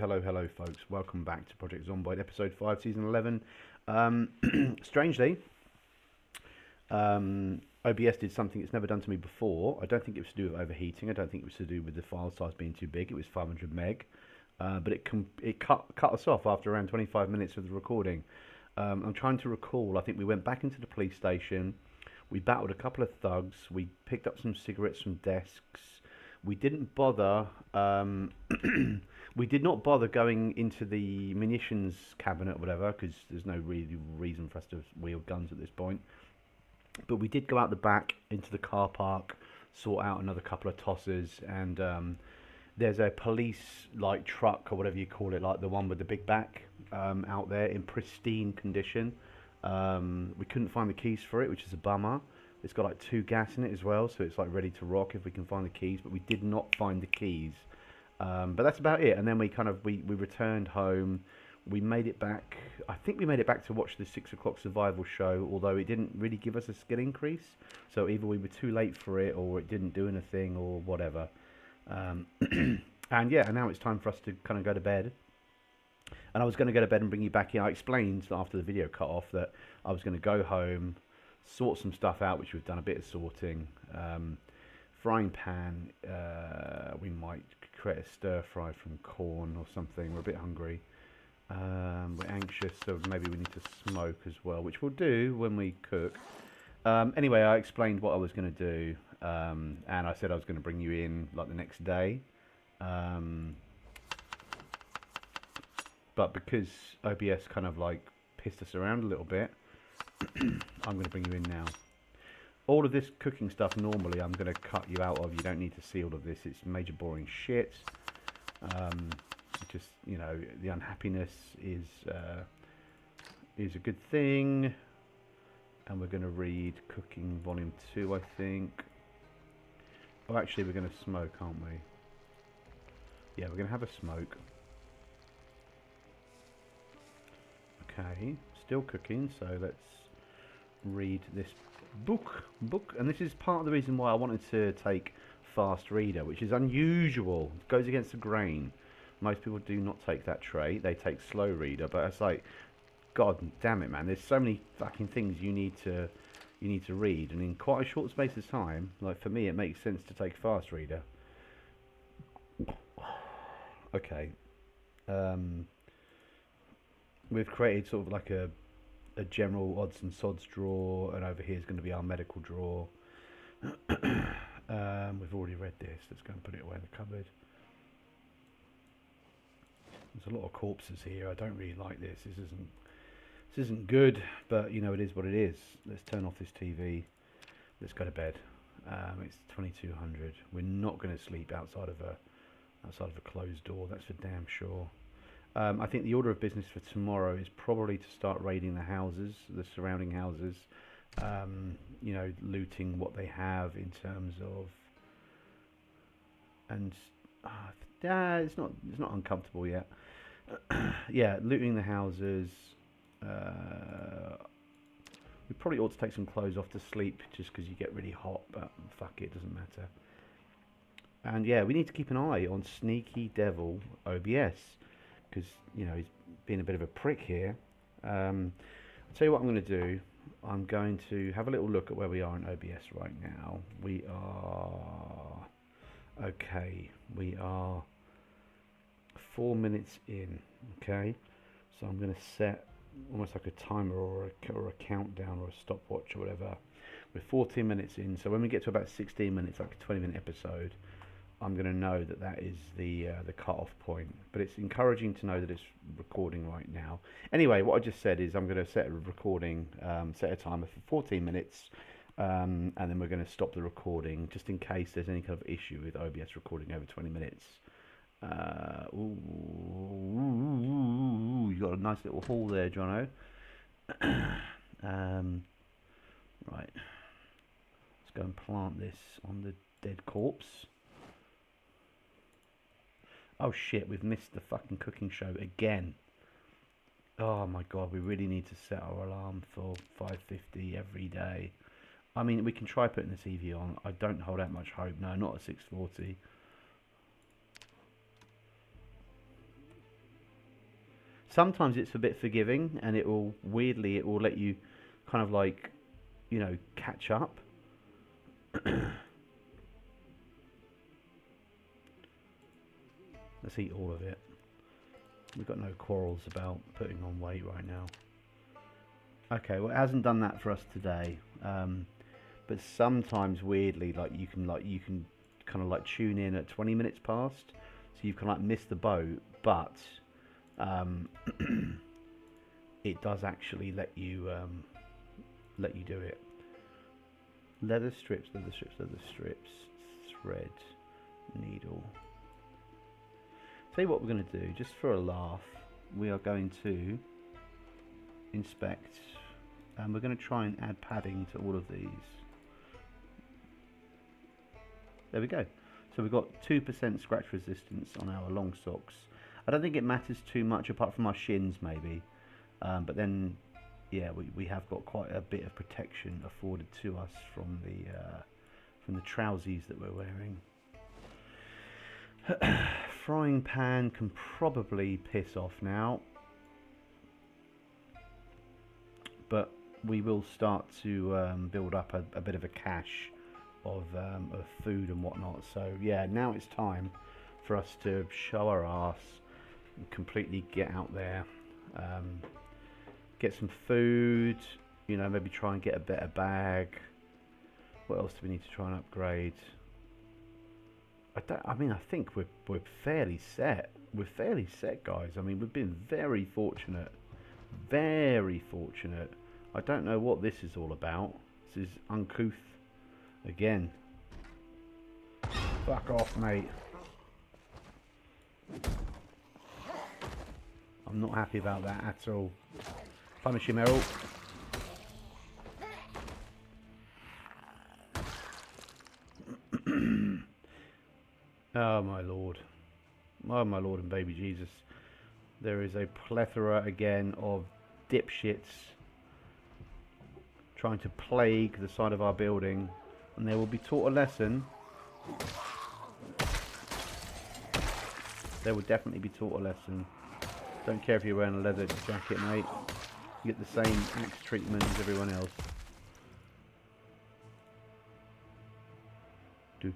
Hello, folks. Welcome back to Project Zomboid, episode 5, season 11. Strangely, OBS did something it's never done to me before. I don't think it was to do with overheating. I don't think it was to do with the file size being too big. It was 500 meg, but it cut us off after around 25 minutes of the recording. I'm trying to recall. I think we went back into the police station. We battled a couple of thugs. We picked up some cigarettes from desks. We didn't bother. We did not bother going into the munitions cabinet or whatever, because there's no really reason for us to wield guns at this point. But we did go out the back into the car park, sort out another couple of tossers, and there's a police like truck or whatever you call it, like the one with the big back, out there in pristine condition. We couldn't find the keys for it, which is a bummer. It's got like 2 gas in it as well, so it's like ready to rock if we can find the keys, but we did not find the keys. But that's about it. And then we returned home. We made it back. I think we made it back to watch the 6 o'clock survival show, although it didn't really give us a skill increase. So either we were too late for it, or it didn't do anything, or whatever. And yeah, and now it's time for us to kind of go to bed. And I was going to go to bed and bring you back in. I explained after the video cut off that I was going to go home, sort some stuff out, which we've done a bit of sorting. Frying pan, we might create a stir fry from corn or something. We're a bit hungry. We're anxious, so maybe we need to smoke as well, which we'll do when we cook. Anyway, I explained what I was going to do, and I said I was going to bring you in like the next day. But because OBS kind of like pissed us around a little bit, I'm going to bring you in now. All of this cooking stuff normally I'm going to cut you out of. You don't need to see all of this. It's major boring shit. Just, you know, the unhappiness is a good thing. And we're going to read Cooking Volume 2, I think. Oh, actually, we're going to smoke, aren't we? Yeah, we're going to have a smoke. Okay, still cooking, so let's read this book. And this is part of the reason why I wanted to take fast reader, which is unusual. It goes against the grain. Most people do not take that trait. They take slow reader, but it's like, god damn it, man, there's so many fucking things you need to read, and in quite a short space of time. Like, for me, it makes sense to take fast reader. Okay, we've created sort of like a general odds and sods drawer, and over here is going to be our medical drawer. We've already read this. Let's go and put it away in the cupboard. There's a lot of corpses here. I don't really like this. This isn't good, but you know, it is what it is. Let's turn off this TV. Let's go to bed. It's 2200. We're not going to sleep outside of a closed door. That's for damn sure. I think the order of business for tomorrow is probably to start raiding the houses, the surrounding houses. You know, looting what they have in terms of, and it's not uncomfortable yet. Yeah, looting the houses. We probably ought to take some clothes off to sleep, just because you get really hot, but fuck it, doesn't matter. And yeah, we need to keep an eye on Sneaky Devil OBS, because, you know, he's being a bit of a prick here. I'll tell you what I'm going to do. I'm going to have a little look at where we are in OBS right now. We are... Okay, we are 4 minutes in, okay? So I'm going to set almost like a timer or a countdown or a stopwatch or whatever. We're 14 minutes in, so when we get to about 16 minutes, like a 20-minute episode, I'm going to know that that is the cut-off point. But it's encouraging to know that it's recording right now. Anyway, what I just said is I'm going to set a recording, set a timer for 14 minutes, and then we're going to stop the recording, just in case there's any kind of issue with OBS recording over 20 minutes. Ooh, you got a nice little haul there, Jono. Right. Let's go and plant this on the dead corpse. Oh shit, we've missed the fucking cooking show again. Oh my god, we really need to set our alarm for 5:50 every day. I mean, we can try putting the TV on. I don't hold out much hope. No, not at 6:40. Sometimes it's a bit forgiving, and it will let you kind of like, catch up. Let's eat all of it. We've got no quarrels about putting on weight right now. Okay, well, it hasn't done that for us today. But sometimes, weirdly, you can kind of like tune in at 20 minutes past, so you can like miss the boat, but it does actually let you do it. Leather strips, thread, needle. Tell you what we're going to do, just for a laugh, we are going to inspect, and we're going to try and add padding to all of these. There we go. So we've got 2% scratch resistance on our long socks. I don't think it matters too much, apart from our shins maybe. But then, yeah, we have got quite a bit of protection afforded to us from the trousies that we're wearing. Frying pan can probably piss off now, but we will start to build up a bit of a cache of food and whatnot. So yeah, now it's time for us to show our ass and completely get out there, get some food, maybe try and get a better bag. What else do we need to try and upgrade? I think we're fairly set. We're fairly set, guys. I mean, we've been very fortunate. Very fortunate. I don't know what this is all about. This is uncouth again. Fuck off, mate. I'm not happy about that at all. Punish him, Errol. Oh my lord. Oh my lord and baby Jesus. There is a plethora again of dipshits trying to plague the side of our building, and they will be taught a lesson. They will definitely be taught a lesson. Don't care if you're wearing a leather jacket, mate. You get the same axe treatment as everyone else. Do.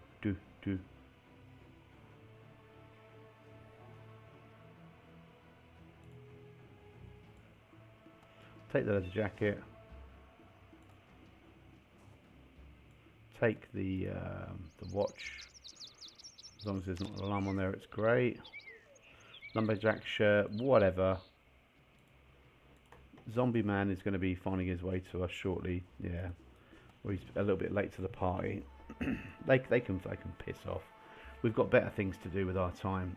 Take the leather jacket. Take the watch. As long as there's not an alarm on there, it's great. Lumberjack shirt, whatever. Zombie man is going to be finding his way to us shortly. Yeah, or he's a little bit late to the party. they can piss off. We've got better things to do with our time.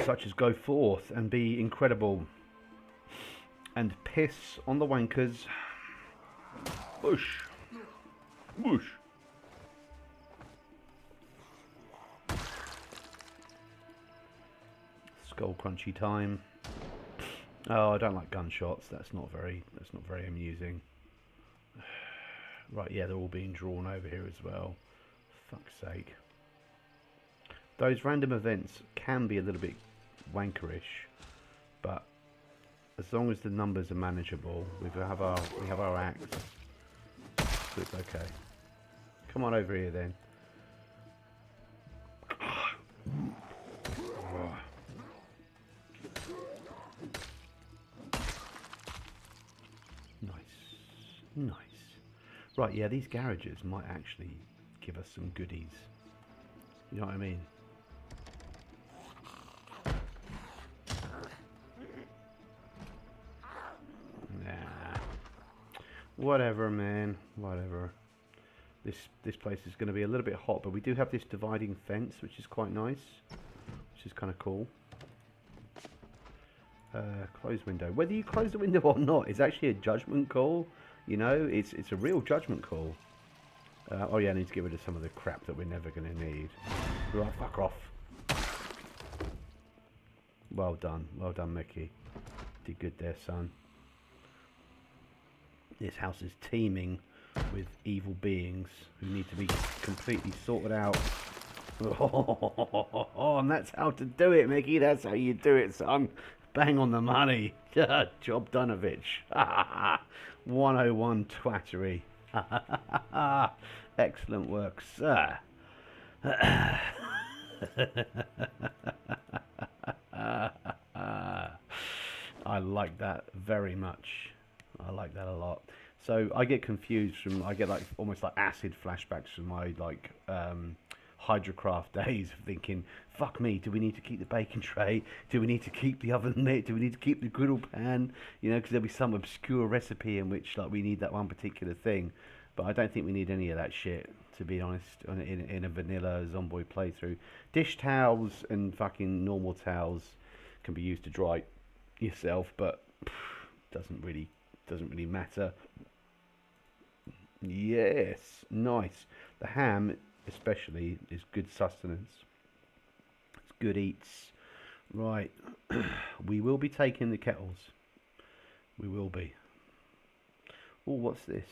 Such as go forth and be incredible and piss on the wankers. Whoosh. Whoosh. Skull crunchy time. Oh, I don't like gunshots. That's not very amusing. Right, yeah, they're all being drawn over here as well. Fuck's sake. Those random events can be a little bit wankerish, but as long as the numbers are manageable, we have our axe, so it's okay. Come on over here then. Nice. Right, yeah, these garages might actually give us some goodies. You know what I mean? Nah. Whatever, man. Whatever. This place is going to be a little bit hot, but we do have this dividing fence, which is quite nice. Which is kind of cool. Close window. Whether you close the window or not is actually a judgment call. You know, it's a real judgment call. Oh yeah, I need to get rid of some of the crap that we're never going to need. Right, fuck off. Well done, Micky. Did good there, son. This house is teeming with evil beings who need to be completely sorted out. on. That's how to do it, Mickey. That's how you do it, son. Bang on the money. Job Donovich. 101 twattery. Excellent work, sir. I like that very much. I like that a lot. So I get confused from, I get like almost like acid flashbacks from my like hydrocraft days of thinking, fuck me, do we need to keep the baking tray? Do we need to keep the oven mitt? Do we need to keep the griddle pan? You know, because there'll be some obscure recipe in which like we need that one particular thing. But I don't think we need any of that shit, to be honest, in a vanilla Zomboid playthrough. Dish towels and fucking normal towels can be used to dry yourself, but doesn't really matter. Yes, nice. The ham especially is good sustenance. It's good eats. Right. We will be taking the kettles. We will be. Oh, what's this?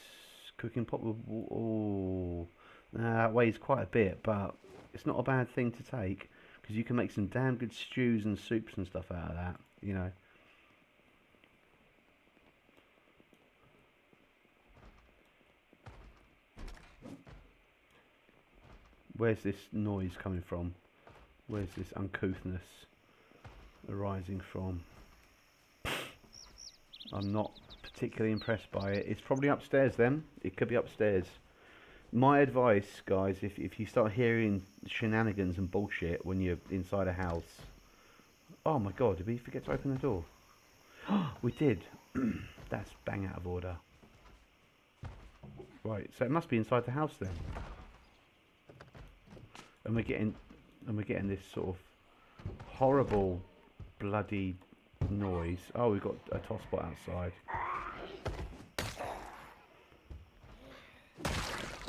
Cooking pot with... Oh, that weighs quite a bit, but it's not a bad thing to take, because you can make some damn good stews and soups and stuff out of that, you know. Where's this noise coming from? Where's this uncouthness arising from? I'm not particularly impressed by it. It's probably upstairs then. It could be upstairs. My advice, guys, if you start hearing shenanigans and bullshit when you're inside a house... Oh my god, did we forget to open the door? We did. That's bang out of order. Right, so it must be inside the house then. And we're getting this sort of horrible bloody noise. Oh, we've got a tosspot outside.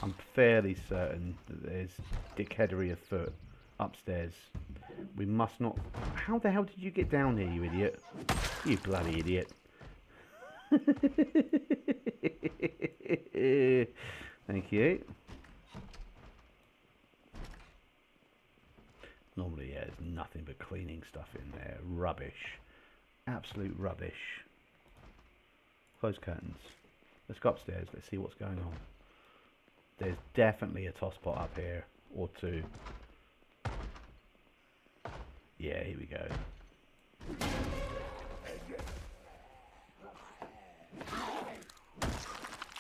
I'm fairly certain that there's dickheadery afoot upstairs. We must not... How the hell did you get down here, you idiot? You bloody idiot. Thank you. Normally, yeah, there's nothing but cleaning stuff in there. Rubbish. Absolute rubbish. Close curtains. Let's go upstairs. Let's see what's going on. There's definitely a tosspot up here. Or two. Yeah, here we go.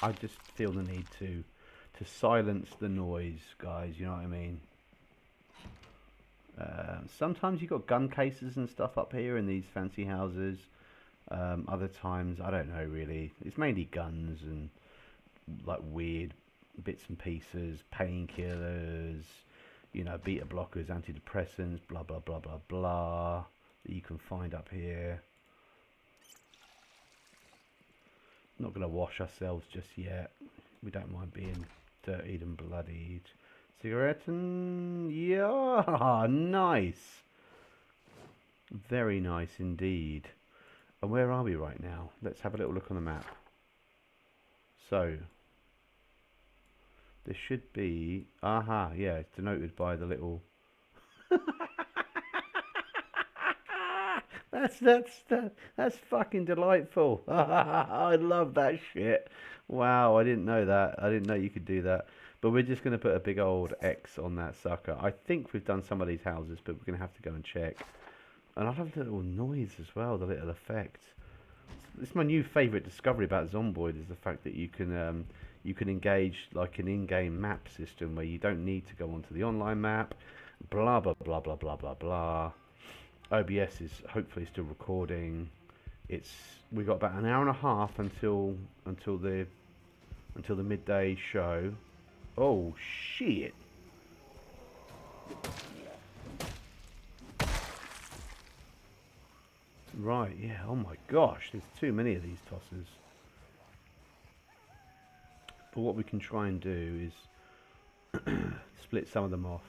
I just feel the need to silence the noise, guys. You know what I mean? Sometimes you've got gun cases and stuff up here in these fancy houses. Other times, I don't know really. It's mainly guns and like weird bits and pieces, painkillers, you know, beta blockers, antidepressants, blah blah blah blah blah, that you can find up here. Not going to wash ourselves just yet. We don't mind being dirtied and bloodied. Cigarette and... yeah, nice. Very nice indeed. And where are we right now? Let's have a little look on the map. So, there should be... aha, yeah, it's denoted by the little... That's fucking delightful. I love that shit. Wow, I didn't know that. I didn't know you could do that. But we're just going to put a big old X on that sucker. I think we've done some of these houses, but we're going to have to go and check. And I love the little noise as well, the little effect. It's my new favourite discovery about Zomboid, is the fact that you can engage like an in-game map system where you don't need to go onto the online map. Blah blah blah blah blah blah blah. OBS is hopefully still recording. We've got about an hour and a half until the midday show. Oh shit! Right, yeah. Oh my gosh, there's too many of these tossers. But what we can try and do is split some of them off.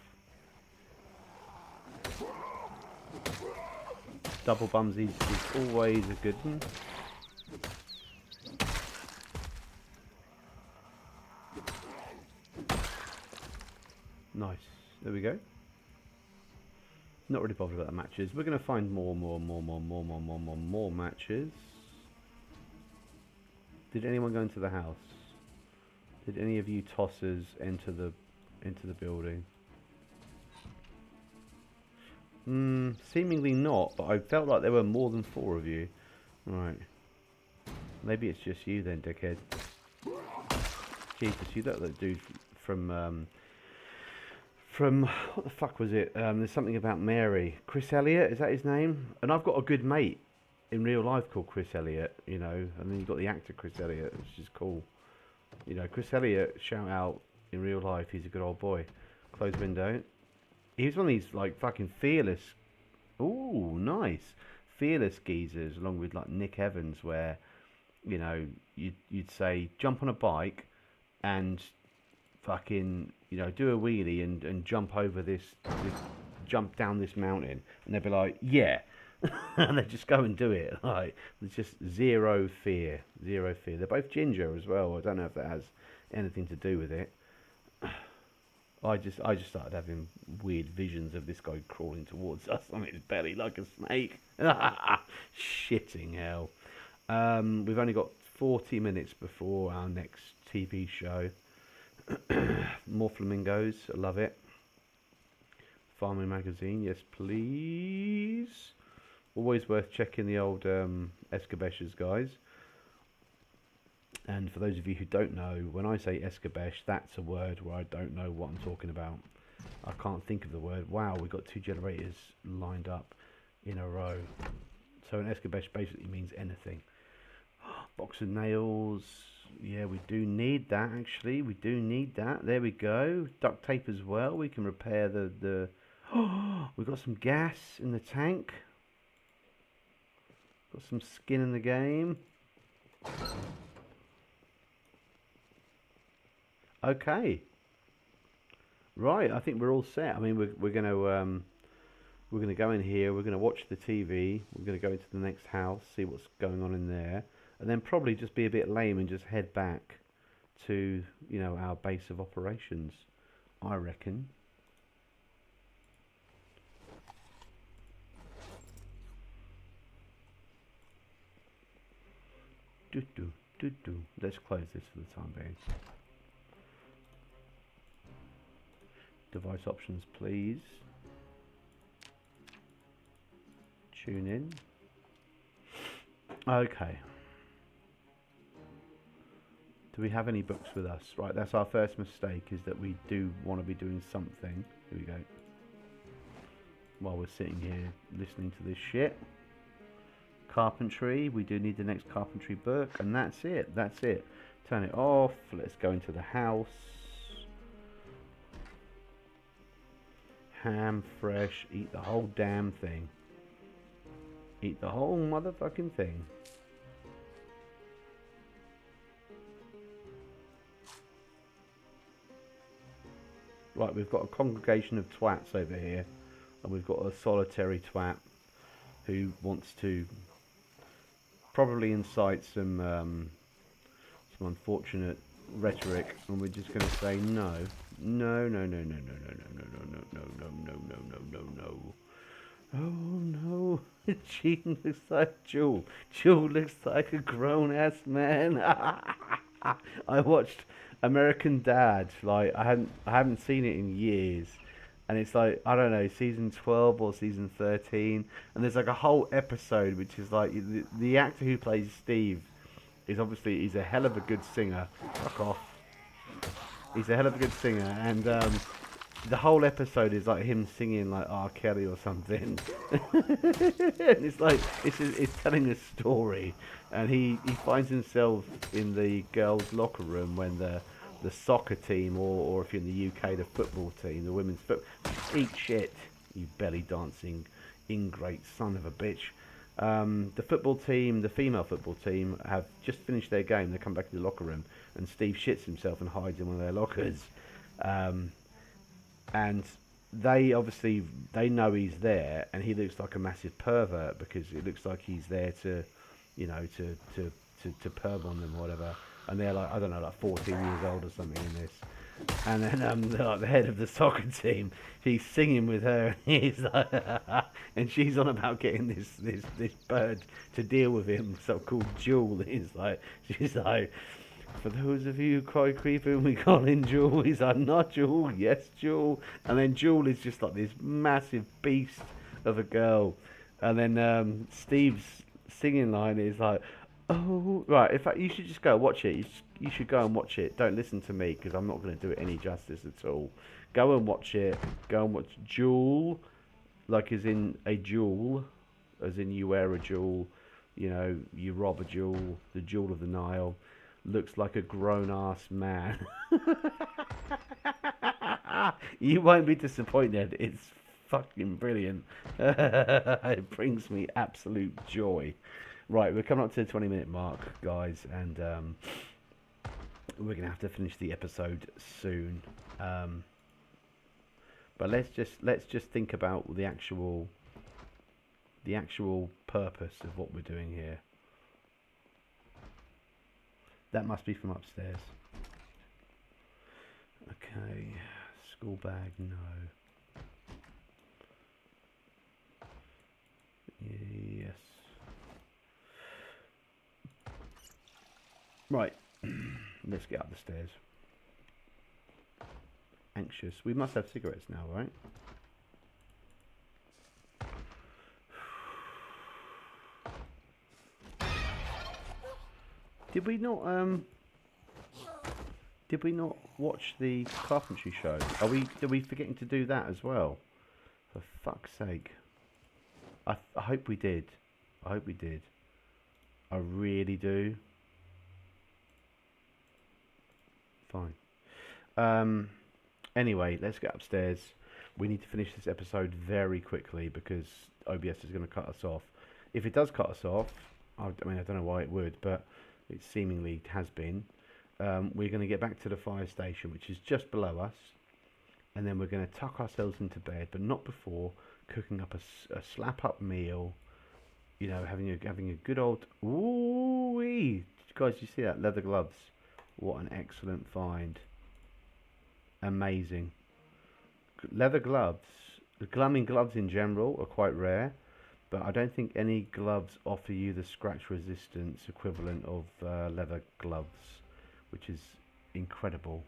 Double bumsies is always a good one. Nice. There we go. Not really bothered about the matches. We're going to find more matches. Did anyone go into the house? Did any of you tossers enter the building? Seemingly not, but I felt like there were more than 4 of you. Right. Maybe it's just you then, dickhead. Jesus, you look like that dude from what the fuck was it? There's something about Mary. Chris Elliott, is that his name? And I've got a good mate in real life called Chris Elliott, you know, and then you've got the actor Chris Elliott, which is cool. You know, Chris Elliott, shout out, in real life, he's a good old boy. Close window. He was one of these, like, fucking fearless, ooh, nice, fearless geezers, along with, like, Nick Evans, where, you know, you'd say, jump on a bike and fucking, you know, do a wheelie and jump over this, jump down this mountain. And they'd be like, yeah. And they'd just go and do it. Like, there's just zero fear. Zero fear. They're both ginger as well. I don't know if that has anything to do with it. I just started having weird visions of this guy crawling towards us on his belly like a snake. Shitting hell. We've only got 40 minutes before our next TV show. More flamingos. I love it. Farming magazine. Yes, please. Always worth checking the old Escabechers, guys. And for those of you who don't know, when I say Escabeche, that's a word where I don't know what I'm talking about. I can't think of the word. Wow, we've got 2 generators lined up in a row. So an Escabeche basically means anything. Box of nails. Yeah, we do need that, actually. We do need that. There we go. Duct tape as well. We can repair the... We've got some gas in the tank. Got some skin in the game. Okay. Right, I think we're all set. I mean, we're gonna go in here. We're gonna watch the TV. We're gonna go into the next house, see what's going on in there, and then probably just be a bit lame and just head back to, you know, our base of operations, I reckon. Let's close this for the time being. Device options, please. Tune in. Okay. Do we have any books with us? Right, that's our first mistake, is that we do want to be doing something. Here we go. While we're sitting here listening to this shit. Carpentry, we do need the next carpentry book, and that's it. That's it. Turn it off. Let's go into the house. Ham, fresh, eat the whole damn thing. Eat the whole motherfucking thing. Right, we've got a congregation of twats over here, and we've got a solitary twat who wants to probably incite some unfortunate rhetoric, and we're just going to say no. No, no, no, no, no, no, no, no, no, no, no, no, no, no, no. Oh no, Jean looks like Jewel. Jewel looks like a grown-ass man. I watched American Dad, like I haven't seen it in years. And it's like, I don't know, season 12 or season 13. And there's like a whole episode which is like, the actor who plays Steve is obviously, he's a hell of a good singer. Fuck off. He's a hell of a good singer. And the whole episode is like him singing like R. Kelly or something. And it's like, it's telling a story. And he finds himself in the girls' locker room when the soccer team, or if you're in the UK, the football team, the women's football. Eat shit, you belly dancing ingrate son of a bitch. The football team, the female football team, have just finished their game. They come back to the locker room, and Steve shits himself and hides in one of their lockers. And they obviously, they know he's there, and he looks like a massive pervert because it looks like he's there to, you know, to perv on them or whatever. And they're like, I don't know, like 14 years old or something in this. And then the head of the soccer team, he's singing with her. He's like, and she's on about getting this bird to deal with him, so called Jewel. She's like, for those of you who cry creeper, we call in Jewel. He's like, not Jewel, yes Jewel. And then Jewel is just like this massive beast of a girl. And then Steve's singing line is like, oh, right. In fact, you should just go watch it. You should go and watch it. Don't listen to me because I'm not going to do it any justice at all. Go and watch it. Go and watch Jewel, like as in a jewel, as in you wear a jewel. You know, you rob a jewel. The jewel of the Nile looks like a grown-ass man. You won't be disappointed. It's fucking brilliant. It brings me absolute joy. Right, we're coming up to the 20-minute mark, guys, and we're gonna have to finish the episode soon. But let's just think about the actual purpose of what we're doing here. That must be from upstairs. Okay, school bag, no. Yes. Right, let's get up the stairs. Anxious. We must have cigarettes now, right? Did we not watch the carpentry show? Are we forgetting to do that as well? For fuck's sake. I hope we did. I hope we did. I really do. Fine. Anyway, let's get upstairs. We need to finish this episode very quickly because OBS is going to cut us off. If it does cut us off, I mean, I don't know why it would, but it seemingly has been. We're going to get back to the fire station, which is just below us, and then we're going to tuck ourselves into bed, but not before cooking up a slap-up meal. You know, having a good old ooh-wee. Guys, you see that leather gloves? What an excellent find! Amazing. Leather gloves. Glumming gloves in general are quite rare, but I don't think any gloves offer you the scratch resistance equivalent of leather gloves, which is incredible.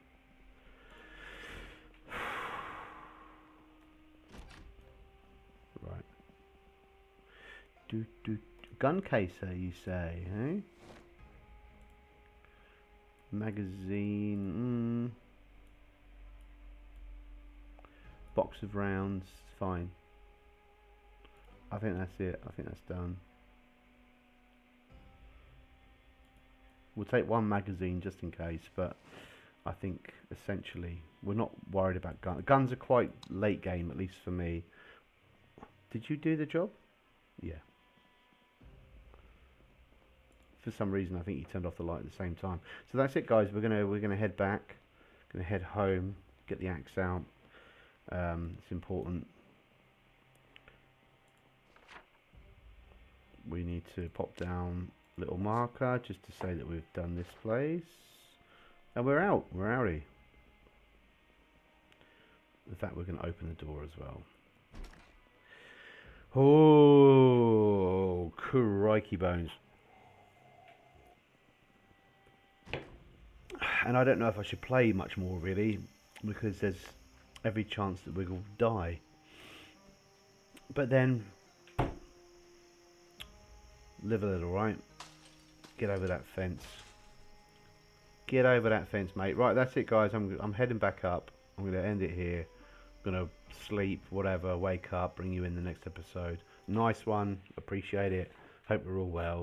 Right. Gun caser, you say, eh? Magazine. Box of rounds. Fine. I think that's it. I think that's done. We'll take one magazine just in case, but I think essentially we're not worried about guns. Guns are quite late game, at least for me. Did you do the job? Yeah. For some reason, I think you turned off the light at the same time. So that's it, guys. We're gonna head back. Gonna head home. Get the axe out. It's important. We need to pop down a little marker just to say that we've done this place. And we're out. We're outie. In fact, we're going to open the door as well. Oh, crikey bones. And I don't know if I should play much more, really, because there's every chance that we will die. But then, live a little, right? Get over that fence. Get over that fence, mate. Right, that's it, guys. I'm heading back up. I'm going to end it here. I'm going to sleep, whatever, wake up, bring you in the next episode. Nice one. Appreciate it. Hope we're all well.